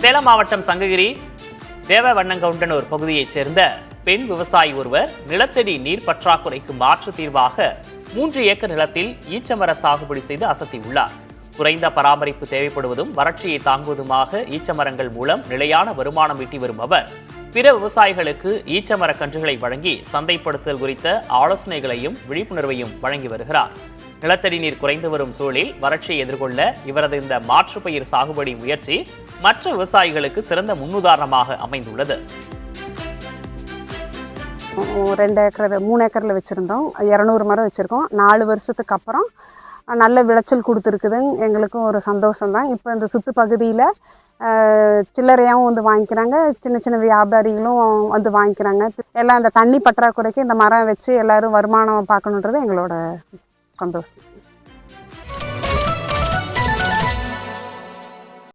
சேலம் மாவட்டம் சங்ககிரி தேவவண்ணங்கவுண்டனூர் பகுதியைச் சேர்ந்த பெண் விவசாயி ஒருவர் நிலத்தடி நீர் பற்றாக்குறைக்கு மாற்று தீர்வாக 3 ஏக்கர் நிலத்தில் ஈச்சமர சாகுபடி செய்து அசத்தியுள்ளார். குறைந்த பராமரிப்பு தேவைப்படுவதும் வறட்சியை தாங்குவதுமாக ஈச்சமரங்கள் மூலம் நிலையான வருமானம் ஈட்டி வரும் அவர் பிற விவசாயிகளுக்கு ஈச்சமர கன்றுகளை வழங்கி சந்தைப்படுத்தல் குறித்த ஆலோசனைகளையும் விழிப்புணர்வையும் வழங்கி வருகிறார். நிலத்தடி நீர் குறைந்து வரும் சூழலில் வறட்சியை எதிர்கொள்ள இவரது இந்த மாற்றுப்பயிர் சாகுபடி முயற்சி மற்ற விவசாயிகளுக்கு சிறந்த முன்னுதாரணமாக அமைந்துள்ளது. 2 ஏக்கர் 3 ஏக்கரில் வச்சுருந்தோம். 200 மரம் வச்சுருக்கோம். 4 வருஷத்துக்கு அப்புறம் நல்ல விளைச்சல் கொடுத்துருக்குதுங்க. எங்களுக்கும் ஒரு சந்தோஷம் தான். இப்போ இந்த சுற்று பகுதியில் சில்லறையாகவும் வந்து வாங்கிக்கிறாங்க, சின்ன சின்ன வியாபாரிகளும் வந்து வாங்கிக்கிறாங்க. எல்லாம் இந்த தண்ணி பற்றாக்குறைக்கு இந்த மரம் வச்சு எல்லோரும் வருமானம் பார்க்கணுன்றது எங்களோட சந்தோஷம்.